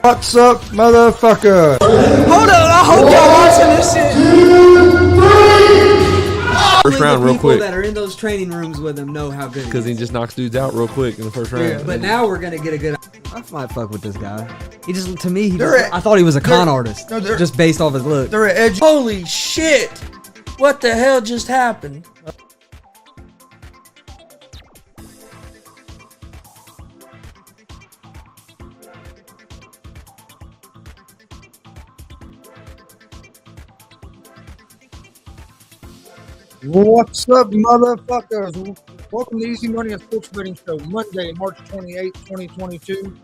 What's up, motherfucker? Hold on, I hope y'all watching this shit. First round, real quick. People that are in those training rooms with him know how good. Because he just knocks dudes out real quick in the first round. Yeah, but now we're gonna get a good. I might fuck with this guy. He just, to me, I thought he was a con artist, just based off his look. They're edgy. Holy shit! What the hell just happened? What's up, motherfuckers? Welcome to Easy Money and Sports Betting Show, Monday, March 28, 2022.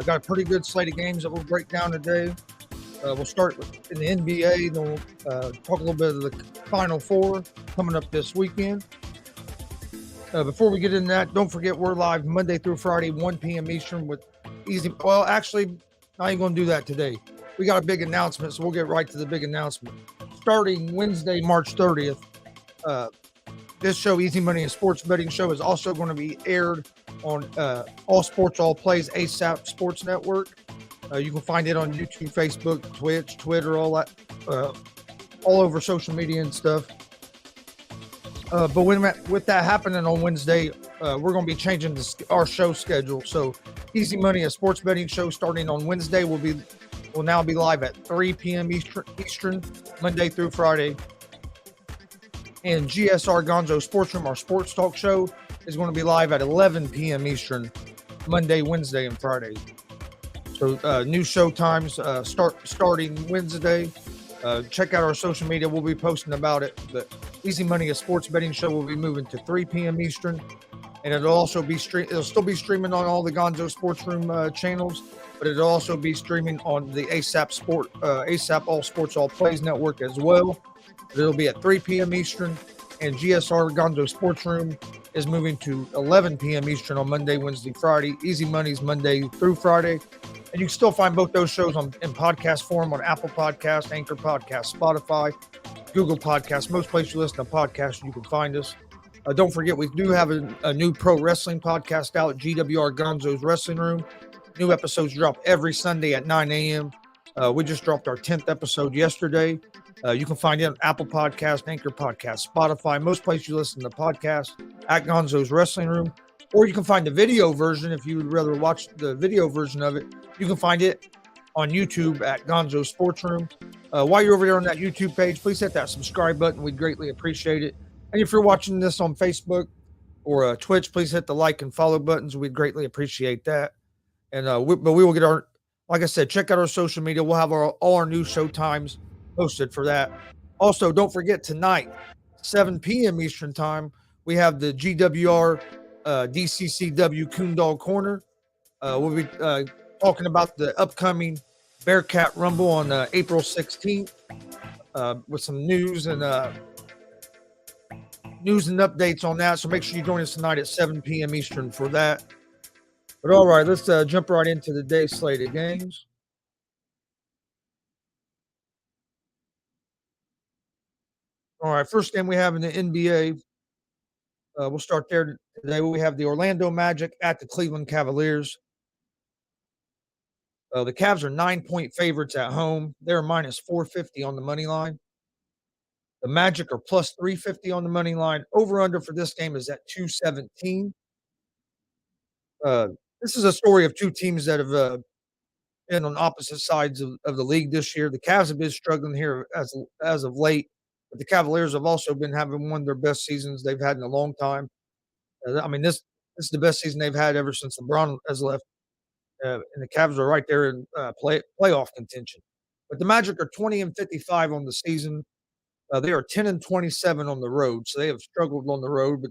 Got a pretty good slate of games that we'll break down today. We'll start in the NBA, then we'll talk a little bit of the Final Four coming up this weekend. Before we get into that, don't forget we're live Monday through Friday, 1 p.m. Eastern with Easy. Well, actually, I ain't going to do that today. We got a big announcement, so we'll get right to the big announcement. Starting Wednesday, March 30th, this show, Easy Money and Sports Betting Show, is also going to be aired on All Sports All Plays ASAP Sports Network. You can find it on YouTube, Facebook, Twitch, Twitter, all that, all over social media and stuff. But with that happening on Wednesday, we're going to be changing our show schedule. So Easy Money, a sports betting show starting on Wednesday, will now be live at 3 p.m. Eastern, Monday through Friday. And GSR Gonzo Sports Room, our sports talk show, is going to be live at 11 p.m. Eastern, Monday, Wednesday, and Friday. So new show times starting Wednesday. Check out our social media. We'll be posting about it. The Easy Money, a sports betting show, will be moving to 3 p.m. Eastern. And it'll also be it'll still be streaming on all the Gonzo Sports Room channels, but it'll also be streaming on the ASAP All Sports All Plays network as well. It'll be at 3 p.m. Eastern, and GSR Gonzo Sports Room is moving to 11 p.m. Eastern on Monday, Wednesday, Friday. Easy Money's Monday through Friday. And you can still find both those shows in podcast form on Apple Podcasts, Anchor Podcasts, Spotify, Google Podcasts. Most places you listen to podcasts, you can find us. Don't forget, we do have a new pro wrestling podcast out at GWR Gonzo's Wrestling Room. New episodes drop every Sunday at 9 a.m. We just dropped our 10th episode yesterday. You can find it on Apple Podcasts, Anchor Podcasts, Spotify, most places you listen to podcasts, at Gonzo's Wrestling Room. Or you can find the video version if you would rather watch the video version of it. You can find it on YouTube at Gonzo's Sports Room. While you're over there on that YouTube page, please hit that subscribe button. We'd greatly appreciate it. And if you're watching this on Facebook or Twitch, please hit the like and follow buttons. We'd greatly appreciate that. And we will get like I said, check out our social media. We'll have all our new show times posted for that. Also, don't forget tonight, 7 p.m. Eastern time, we have the GWR DCCW Coondog Corner. We'll be talking about the upcoming Bearcat Rumble on April 16th with some news and news and updates on that. So make sure you join us tonight at 7 p.m. Eastern for that. But all right, let's jump right into the day's slate of games. All right, first game we have in the NBA. We'll start there today. We have the Orlando Magic at the Cleveland Cavaliers. The Cavs are 9-point favorites at home. They're minus 450 on the money line. The Magic are plus 350 on the money line. Over-under for this game is at 217. This is a story of two teams that have been on opposite sides of the league this year. The Cavs have been struggling here as of late, but the Cavaliers have also been having one of their best seasons they've had in a long time. This is the best season they've had ever since LeBron has left, and the Cavs are right there in playoff contention. But the Magic are 20-55 on the season. They are 10-27 on the road, so they have struggled on the road.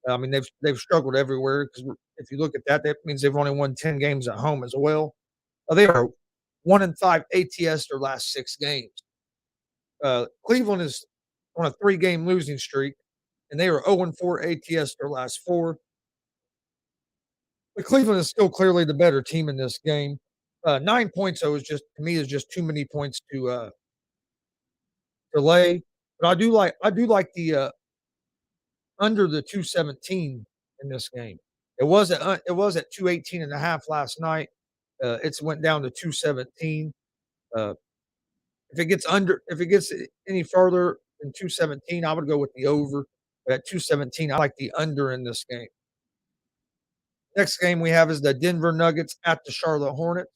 But they've struggled everywhere, because if you look at that, that means they've only won 10 games at home as well. They are 1-5 ATS their last 6 games. Cleveland is on a 3-game losing streak, and they are 0-4 ATS their last 4. But Cleveland is still clearly the better team in this game. 9 points, though, is just too many points to lay. But I do like the under the 217 in this game. It was at 218.5 last night. It's went down to 217. If it gets any further than 217, I would go with the over. But at 217, I like the under in this game. Next game we have is the Denver Nuggets at the Charlotte Hornets.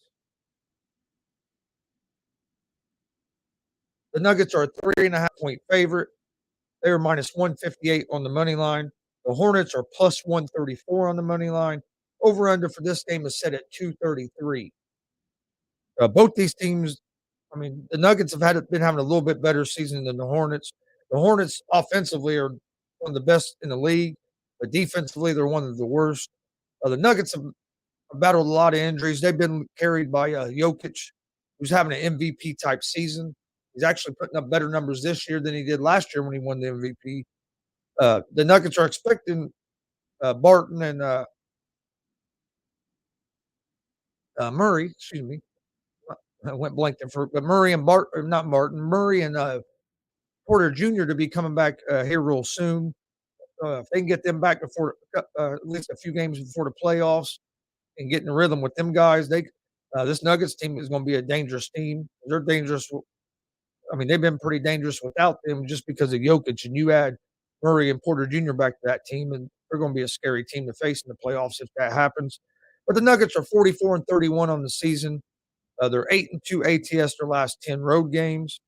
The Nuggets are a 3.5-point favorite. They are minus 158 on the money line. The Hornets are plus 134 on the money line. Over-under for this game is set at 233. Both these teams, the Nuggets have been having a little bit better season than the Hornets. The Hornets offensively are one of the best in the league, but defensively they're one of the worst. The Nuggets have battled a lot of injuries. They've been carried by Jokic, who's having an MVP type season. He's actually putting up better numbers this year than he did last year when he won the MVP. The Nuggets are expecting Barton and Murray. Excuse me, I went blank there but Murray and Murray and Porter Jr. to be coming back here real soon. If they can get them back before at least a few games before the playoffs and get in the rhythm with them guys, this Nuggets team is going to be a dangerous team. They're dangerous. They've been pretty dangerous without them just because of Jokic, and you add Murray and Porter Jr. back to that team, and they're going to be a scary team to face in the playoffs if that happens. But the Nuggets are 44-31 on the season. They're 8-2 ATS their last 10 road games.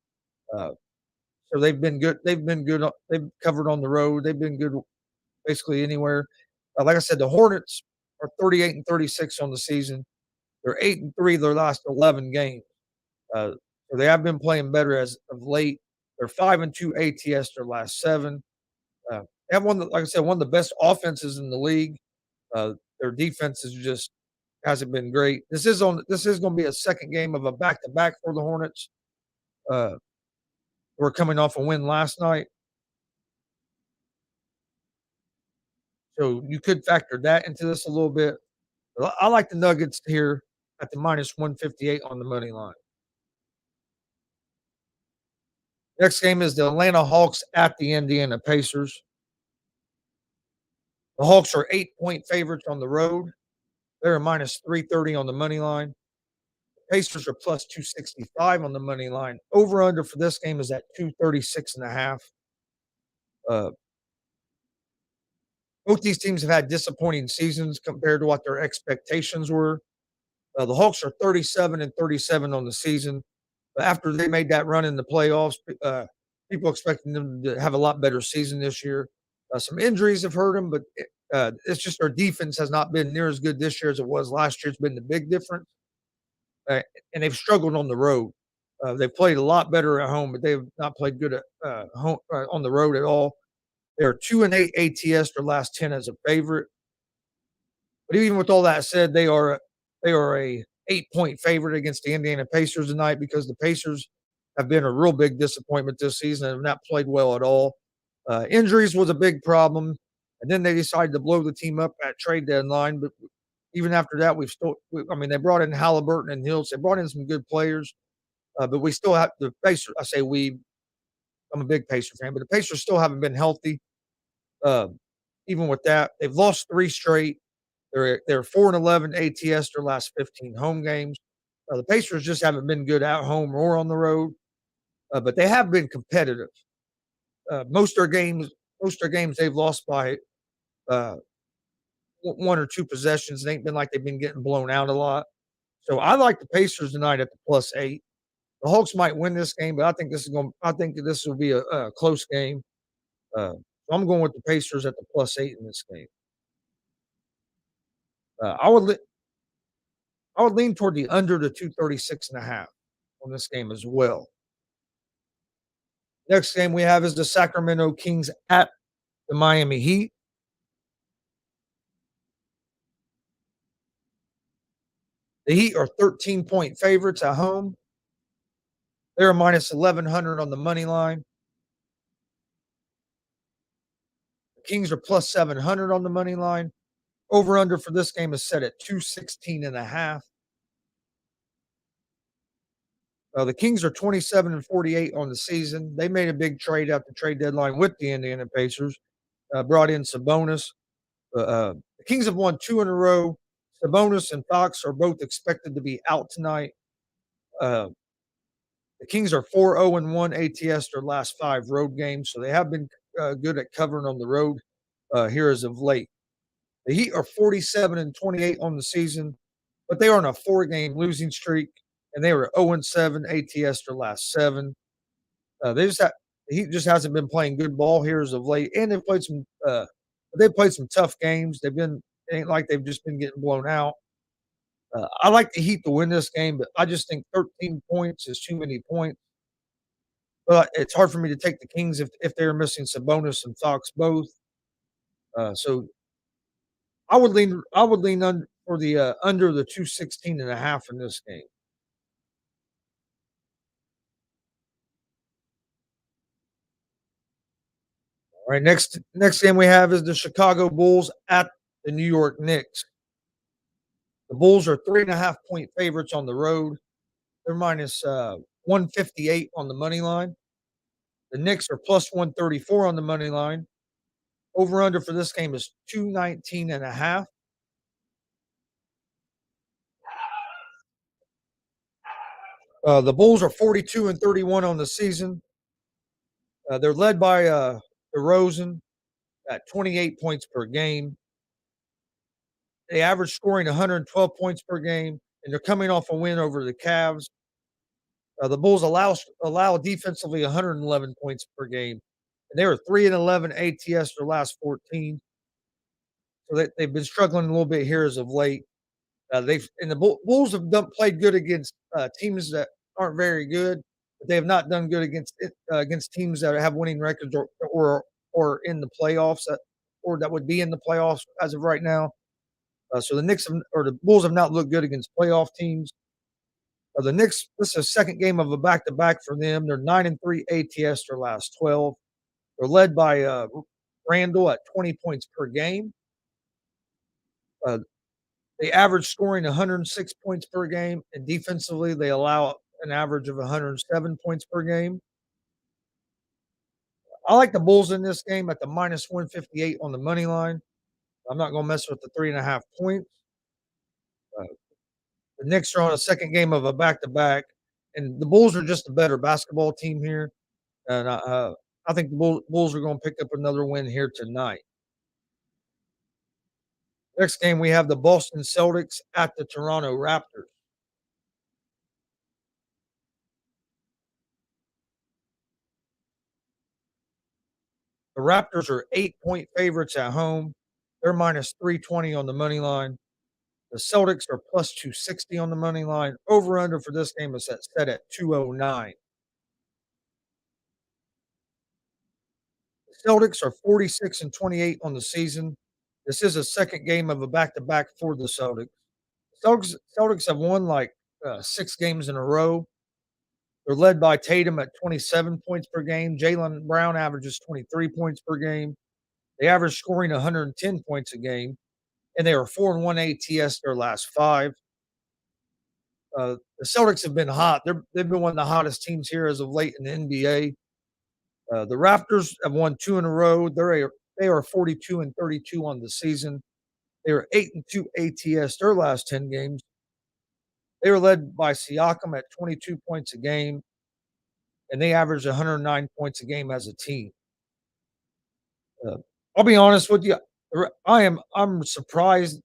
So they've been good. They've been good. They've covered on the road. They've been good basically anywhere. Like I said, the Hornets are 38-36 on the season. They're 8-3 their last 11 games. So they have been playing better as of late. They're 5-2 ATS their last 7. They have one of the best offenses in the league. Their defense hasn't been great. This is going to be a second game of a back-to-back for the Hornets. We're coming off a win last night, so you could factor that into this a little bit. But I like the Nuggets here at the minus 158 on the money line. Next game is the Atlanta Hawks at the Indiana Pacers. The Hawks are 8-point favorites on the road. They're minus 330 on the money line. The Pacers are plus 265 on the money line. Over-under for this game is at 236.5. Both these teams have had disappointing seasons compared to what their expectations were. The Hawks are 37-37 on the season. But after they made that run in the playoffs, people expecting them to have a lot better season this year. Some injuries have hurt them, but it's just their defense has not been near as good this year as it was last year. It's been the big difference. And they've struggled on the road. They've played a lot better at home, but they have not played good at home on the road at all. They're 2-8 ATS their last 10 as a favorite. But even with all that said, they are a 8-point favorite against the Indiana Pacers tonight, because the Pacers have been a real big disappointment this season and have not played well at all. Injuries was a big problem, and then they decided to blow the team up at trade deadline. But even after that, they brought in Halliburton and Hills. They brought in some good players, but we still have the Pacers. I say we. I'm a big Pacer fan, but the Pacers still haven't been healthy. Even with that, they've lost 3 straight. They're 4-11 ATS their last 15 home games. The Pacers just haven't been good at home or on the road, but they have been competitive. Most of their games they've lost by 1 or 2 possessions. It ain't been like they've been getting blown out a lot. So I like the Pacers tonight at the +8. The Hawks might win this game, but I think this will be a close game. So I'm going with the Pacers at the +8 in this game. I would lean toward the under the 236.5 on this game as well. Next game we have is the Sacramento Kings at the Miami Heat. The Heat are 13-point favorites at home. They're minus 1,100 on the money line. The Kings are plus 700 on the money line. Over-under for this game is set at 216.5. The Kings are 27-48 on the season. They made a big trade at the trade deadline with the Indiana Pacers. Brought in Sabonis. The Kings have won 2 in a row. Sabonis and Fox are both expected to be out tonight. The Kings are 4-0-1 ATS their last 5 road games, so they have been good at covering on the road here as of late. The Heat are 47-28 on the season, but they are on a 4-game losing streak, and they were 0-7 ATS their last 7. The Heat just hasn't been playing good ball here as of late, and they've played some tough games. It ain't like they've just been getting blown out. I like the Heat to win this game, but I just think 13 points is too many points. But it's hard for me to take the Kings if they're missing Sabonis and Fox both. So I would lean for the under the 216.5 in this game. All right, next game we have is the Chicago Bulls at the New York Knicks. The Bulls are 3.5-point favorites on the road. They're minus 158 on the money line. The Knicks are plus 134 on the money line. Over-under for this game is 219.5. The Bulls are 42-31 on the season. They're led by DeRozan at 28 points per game. They average scoring 112 points per game, and they're coming off a win over the Cavs. The Bulls allow defensively 111 points per game, and they were 3-11 ATS their last 14. So they've been struggling a little bit here as of late. The Bulls have played good against teams that aren't very good, but they have not done good against teams that have winning records or in the playoffs or that would be in the playoffs as of right now. So the Bulls have not looked good against playoff teams. The Knicks, this is a second game of a back-to-back for them. They're 9-3 ATS their last 12. They're led by Randall at 20 points per game. They average scoring 106 points per game, and defensively they allow an average of 107 points per game. I like the Bulls in this game at the minus 158 on the money line. I'm not going to mess with the 3.5 points. The Knicks are on a second game of a back-to-back, and the Bulls are just a better basketball team here. And I think the Bulls are going to pick up another win here tonight. Next game, we have the Boston Celtics at the Toronto Raptors. The Raptors are 8-point favorites at home. They're minus 320 on the money line. The Celtics are plus 260 on the money line. Over-under for this game is set at 209. The Celtics are 46-28 on the season. This is a second game of a back-to-back for the Celtics. Celtics have won like 6 games in a row. They're led by Tatum at 27 points per game. Jaylen Brown averages 23 points per game. They average scoring 110 points a game, and they are 4-1 ATS their last 5. The Celtics have been hot. They've been one of the hottest teams here as of late in the NBA. The Raptors have won 2 in a row. They are 42-32 on the season. They are 8-2 ATS their last 10 games. They were led by Siakam at 22 points a game, and they average 109 points a game as a team. I'll be honest with you. I'm surprised.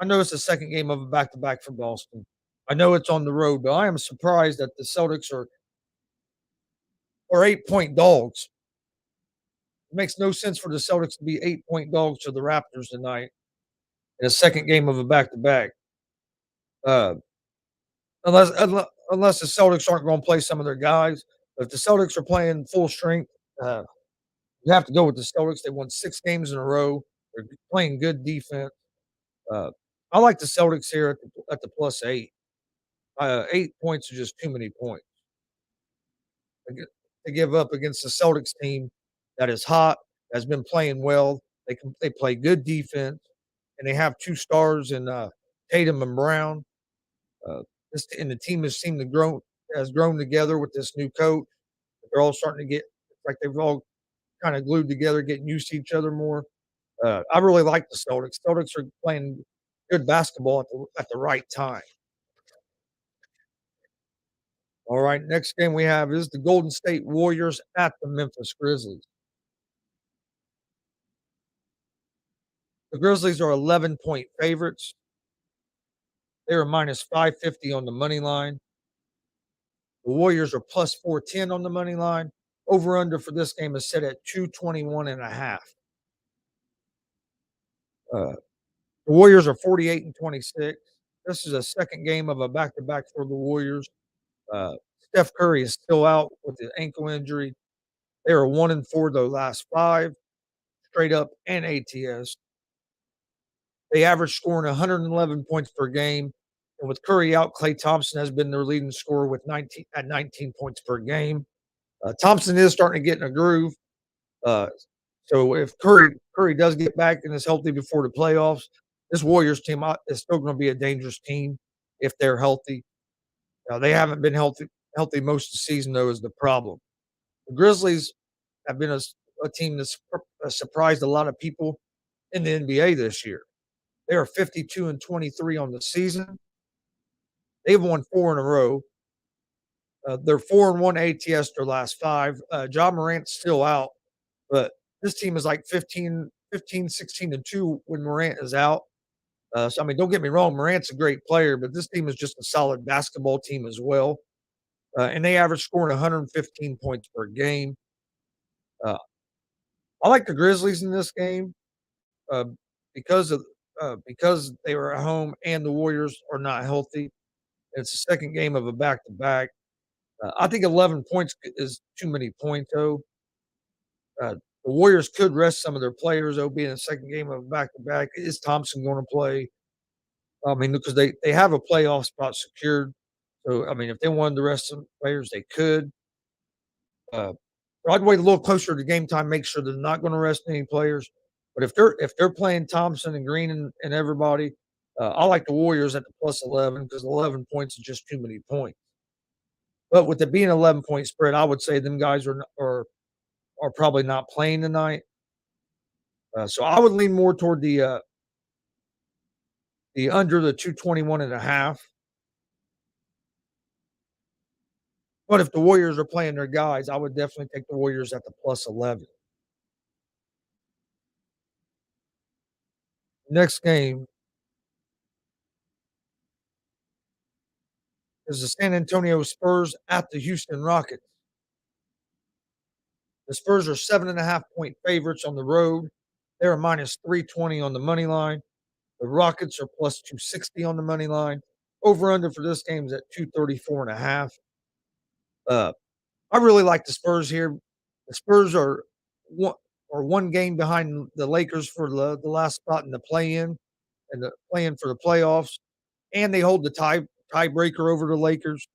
I know it's the second game of a back-to-back for Boston. I know it's on the road, but I am surprised that the Celtics are 8-point dogs. It makes no sense for the Celtics to be 8-point dogs to the Raptors tonight in a second game of a back-to-back. Unless the Celtics aren't going to play some of their guys. But if the Celtics are playing full strength, you have to go with the Celtics. They won 6 games in a row. They're playing good defense. I like the Celtics here at the +8. 8 points are just too many points to give up against the Celtics team that is hot, has been playing well. They play good defense, and they have 2 stars in Tatum and Brown. And the team has grown together with this new coach. They're all starting to get like they've all kind of glued together, getting used to each other more. I really like the Celtics. Celtics are playing good basketball at the right time. All right, next game we have is the Golden State Warriors at the Memphis Grizzlies. The Grizzlies are 11-point favorites. They are minus 550 on the money line. The Warriors are plus 410 on the money line. Over under for this game is set at 221.5. The Warriors are 48-26. This is a second game of a back-to-back for the Warriors. Steph Curry is still out with the ankle injury. They are 1-4 the last 5, straight up and ATS. They average scoring 111 points per game. And with Curry out, Klay Thompson has been their leading scorer with 19 points per game. Thompson is starting to get in a groove. So if Curry does get back and is healthy before the playoffs, this Warriors team is still going to be a dangerous team if they're healthy. They haven't been healthy most of the season, though, is the problem. The Grizzlies have been a team that's surprised a lot of people in the NBA this year. They are 52-23 on the season. They've won 4 in a row. They're 4-1 ATS their last 5. Ja Morant's still out, but this team is like 16-2 when Morant is out. So, I mean, don't get me wrong, Morant's a great player, but this team is just a solid basketball team as well. And they average scoring 115 points per game. I like the Grizzlies in this game because they were at home and the Warriors are not healthy. It's the second game of a back-to-back. I think 11 points is too many points, though. The Warriors could rest some of their players, though, being the second game of a back-to-back. Is Thompson going to play? I mean, because they have a playoff spot secured. So, I mean, if they wanted to rest some players, they could. I'd wait a little closer to game time, make sure they're not going to rest any players. But if they're playing Thompson and Green and everybody, I like the Warriors at the plus 11 because 11 points is just too many points. But with it being an 11-point spread, I would say them guys are probably not playing tonight. So I would lean more toward the under the 221.5. But if the Warriors are playing their guys, I would definitely take the Warriors at the plus 11. Next game is the San Antonio Spurs at the Houston Rockets. The Spurs are 7.5-point favorites on the road. They're minus 320 on the money line. The Rockets are plus 260 on the money line. Over under for this game is at 234.5. I really like the Spurs here. The Spurs are one game behind the Lakers for the last spot in the play-in and the play-in for the playoffs, and they hold the tiebreaker over the Lakers.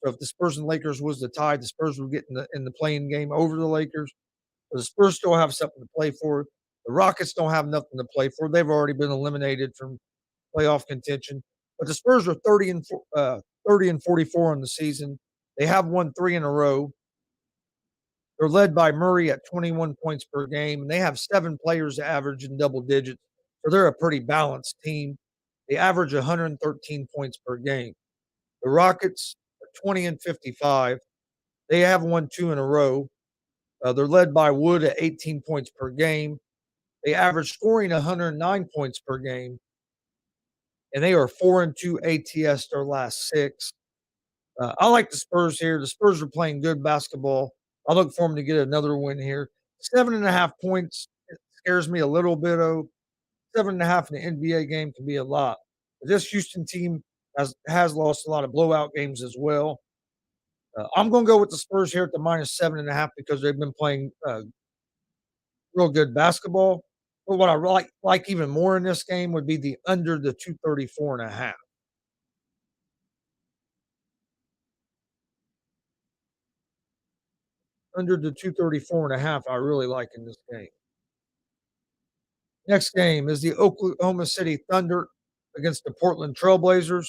So if the Spurs and Lakers was the tie, the Spurs would get in the playing game over the Lakers. But the Spurs still have something to play for. The Rockets don't have nothing to play for. They've already been eliminated from playoff contention. But the Spurs are 30 and 44 on the season. They have won 3 in a row. They're led by Murray at 21 points per game, and they have 7 players that average in double digits. So they're a pretty balanced team. They average 113 points per game. The Rockets are 20 and 55. They have won 2 in a row. They're led by Wood at 18 points per game. They average scoring 109 points per game, and they are 4 and 2 ATS their last 6. I like the Spurs here. The Spurs are playing good basketball. I look for them to get another win here. 7.5 points it scares me a little bit. 7.5 in the NBA game can be a lot. But this Houston team has lost a lot of blowout games as well. I'm going to go with the Spurs here at the -7.5 because they've been playing real good basketball. But what I like even more in this game would be the under the 234.5. Under the 234.5, I really like in this game. Next game is the Oklahoma City Thunder against the Portland Trailblazers.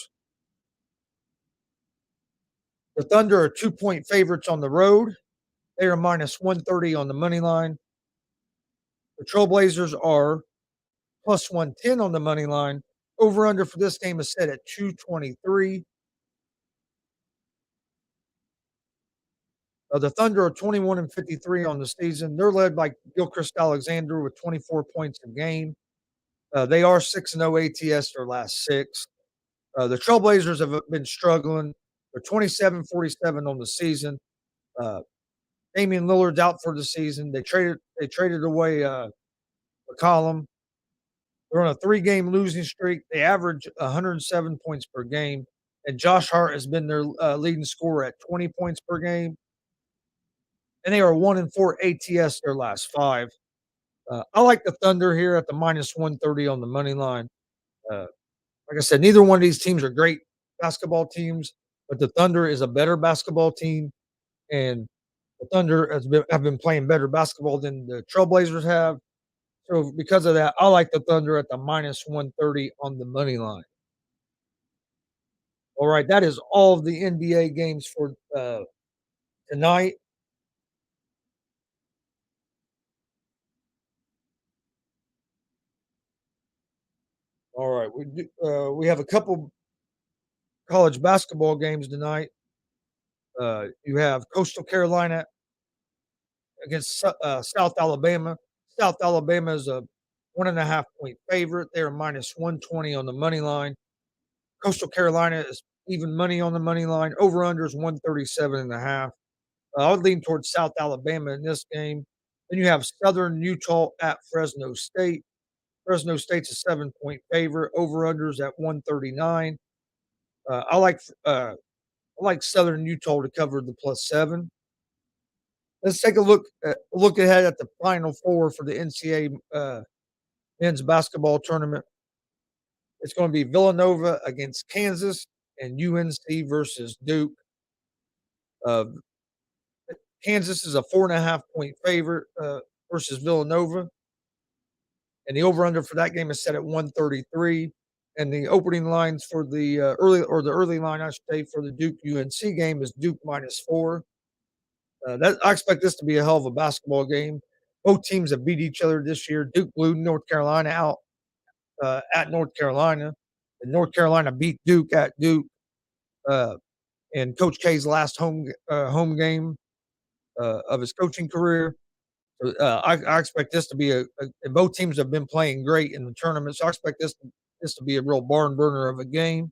The Thunder are 2-point favorites on the road. They are -130 on the money line. The Trailblazers are +110 on the money line. Over-under for this game is set at 223. The Thunder are 21 and 53 on the season. They're led by Gilchrist Alexander with 24 points a game. They are 6-0 ATS their last 6. The Trailblazers have been struggling. They're 27-47 on the season. Damian Lillard's out for the season. They traded away McCollum. They're on a 3-game losing streak. They average 107 points per game, and Josh Hart has been their leading scorer at 20 points per game. And they are 1 and 4 ATS their last 5. I like the Thunder here at the -130 on the money line. Like I said, neither one of these teams are great basketball teams, but the Thunder is a better basketball team, and the Thunder have been playing better basketball than the Trailblazers have. So because of that, I like the Thunder at the -130 on the money line. All right, that is all of the NBA games for tonight. All right, we have a couple college basketball games tonight. You have Coastal Carolina against South Alabama. South Alabama is a 1.5-point favorite. They are -120 on the money line. Coastal Carolina is even money on the money line. Over under is 137.5. I would lean towards South Alabama in this game. Then you have Southern Utah at Fresno State. Fresno State's a 7-point favorite. Over unders at 139. I like Southern Utah to cover the +7. Let's take a look ahead at the Final Four for the NCAA men's basketball tournament. It's going to be Villanova against Kansas and UNC versus Duke. Kansas is a 4.5-point favorite versus Villanova, and the over/under for that game is set at 133. And the opening lines for the early line, I should say, for the Duke UNC game is Duke -4. I expect this to be a hell of a basketball game. Both teams have beat each other this year. Duke blew North Carolina out at North Carolina, and North Carolina beat Duke at Duke in Coach K's last home game of his coaching career. I expect this to be and both teams have been playing great in the tournament, so I expect this to be a real barn burner of a game.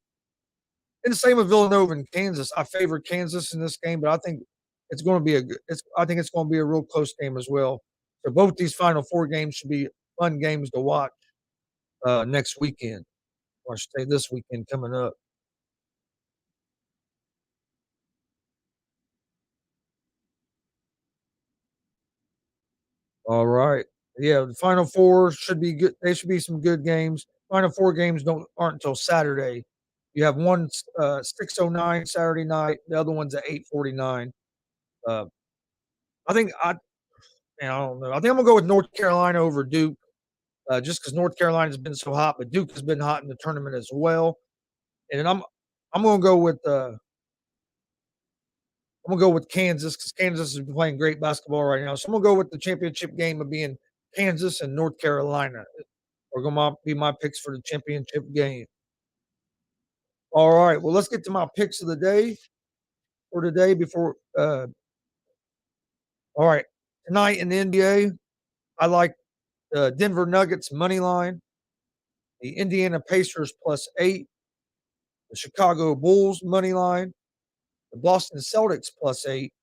And the same with Villanova and Kansas. I favor Kansas in this game, but I think it's going to be a real close game as well. So both these Final Four games should be fun games to watch next weekend, or I should say this weekend coming up. All right. Yeah, the Final Four should be good. They should be some good games. Final Four games aren't until Saturday You have one 6:09 Saturday night. The other one's at 8:49. I think I don't know. I think I'm gonna go with North Carolina over Duke, just because North Carolina's been so hot, but Duke has been hot in the tournament as well. And then I'm gonna go with Kansas because Kansas is playing great basketball right now. So I'm gonna go with the championship game of being Kansas and North Carolina. Are gonna be my picks for the championship game. All right, well, let's get to my picks of the day for today before. All right, tonight in the NBA, I like the Denver Nuggets money line, the Indiana Pacers +8, the Chicago Bulls money line, the Boston Celtics +8,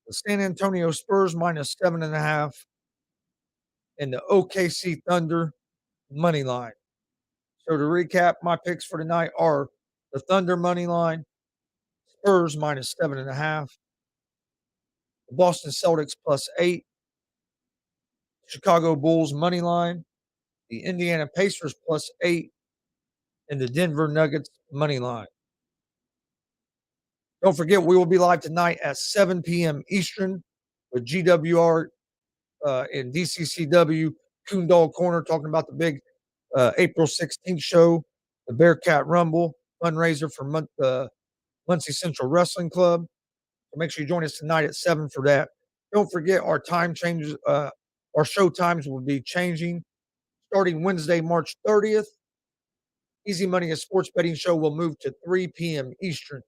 the San Antonio Spurs -7.5, and the OKC Thunder money line. So to recap, my picks for tonight are the Thunder money line, Spurs -7.5, the Boston Celtics +8, Chicago Bulls money line, the Indiana Pacers +8, and the Denver Nuggets money line. Don't forget, we will be live tonight at 7 p.m. Eastern with GWR and DCCW Coondog Corner talking about the big April 16th show, the Bearcat Rumble fundraiser for Muncie Central Wrestling Club. So make sure you join us tonight at 7 for that. Don't forget our time changes. Our show times will be changing starting Wednesday, March 30th. Easy Money, a sports betting show, will move to 3 p.m. Eastern.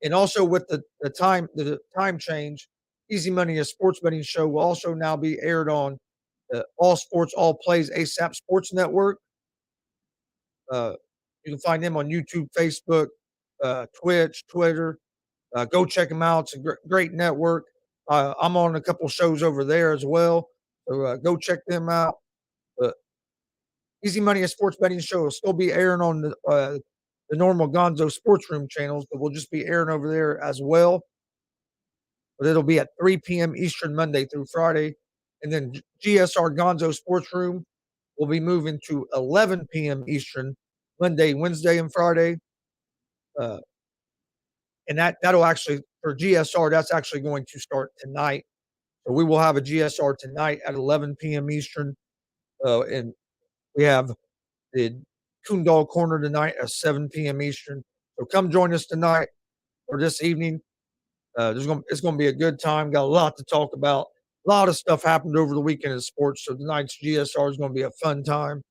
And also with the time change, Easy Money, a sports betting show, will also now be aired on All Sports, All Plays, ASAP Sports Network. You can find them on YouTube, Facebook, Twitch, Twitter. Go check them out. It's a great network. I'm on a couple shows over there as well. So go check them out. Easy Money, a sports betting show, will still be airing on the normal Gonzo Sports Room channels, but we'll just be airing over there as well. But it'll be at 3 p.m. Eastern Monday through Friday. And then GSR Gonzo Sports Room will be moving to 11 p.m. Eastern Monday, Wednesday, and Friday. And that'll actually, for GSR, that's actually going to start tonight. So we will have a GSR tonight at 11 p.m. Eastern. And we have the Coondog Corner tonight at 7 p.m. Eastern. So come join us tonight or this evening. It's going to be a good time. Got a lot to talk about. A lot of stuff happened over the weekend in sports. So tonight's GSR is going to be a fun time.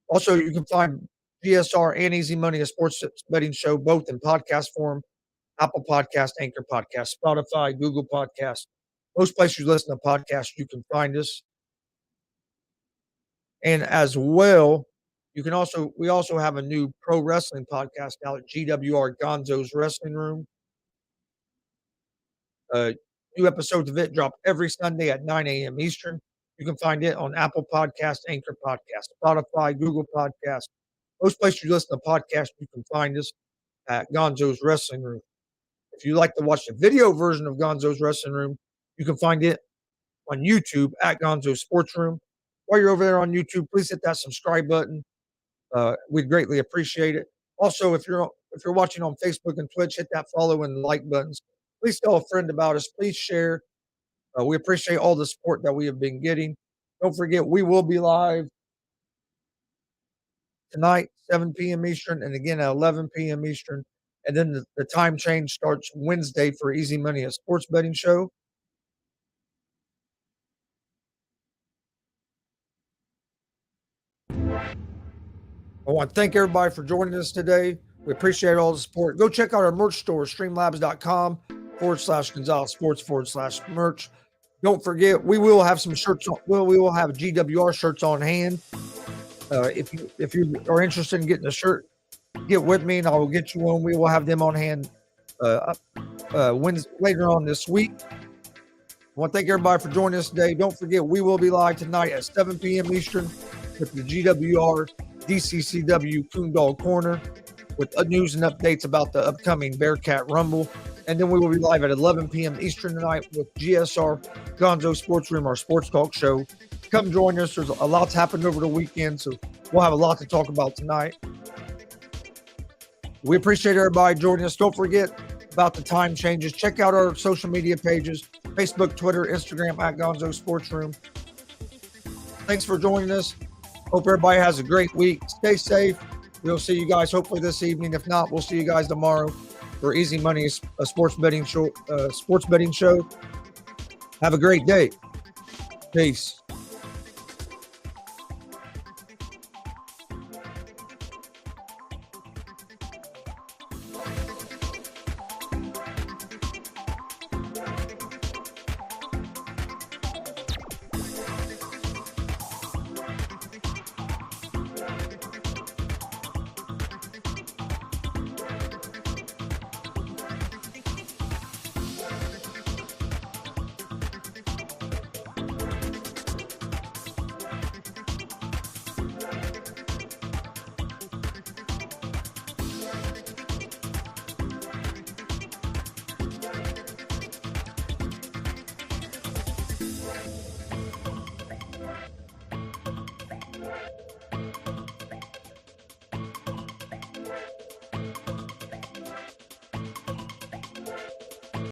Also, you can find GSR and Easy Money, a sports betting show, both in podcast form, Apple Podcast, Anchor Podcast, Spotify, Google Podcast. Most places you listen to podcasts, you can find us. And as well, we also have a new pro wrestling podcast out at GWR Gonzo's Wrestling Room. New episodes of it drop every Sunday at 9 a.m. Eastern. You can find it on Apple Podcast, Anchor Podcast, Spotify, Google Podcast. Most places you listen to podcasts, you can find us at Gonzo's Wrestling Room. If you like to watch the video version of Gonzo's Wrestling Room, you can find it on YouTube at Gonzo's Sports Room. While you're over there on YouTube, please hit that subscribe button. We'd greatly appreciate it. Also, if you're watching on Facebook and Twitch, hit that follow and like buttons. Please tell a friend about us. Please share. We appreciate all the support that we have been getting. Don't forget, we will be live tonight, 7 p.m. Eastern, and again at 11 p.m. Eastern. And then the time change starts Wednesday for Easy Money, a sports betting show. I want to thank everybody for joining us today. We appreciate all the support. Go check out our merch store, streamlabs.com/Gonzalez Sports/merch. Don't forget, we will have some shirts on. Well, we will have GWR shirts on hand. If you are interested in getting a shirt, get with me and I will get you one. We will have them on hand Wednesday, later on this week. I want to thank everybody for joining us today. Don't forget, we will be live tonight at 7 p.m. Eastern with the GWR DCCW Coondog Corner with news and updates about the upcoming Bearcat Rumble. And then we will be live at 11 p.m. Eastern tonight with GSR Gonzo Sports Room, our sports talk show. come join us. There's a lot's happened over the weekend, so we'll have a lot to talk about tonight. We appreciate everybody joining us. Don't forget about the time changes. Check out our social media pages, Facebook, Twitter, Instagram, at Gonzo Sports Room. Thanks for joining us. Hope everybody has a great week. Stay safe. We'll see you guys hopefully this evening. If not, we'll see you guys tomorrow for Easy Money, a sports betting show. Have a great day. Peace.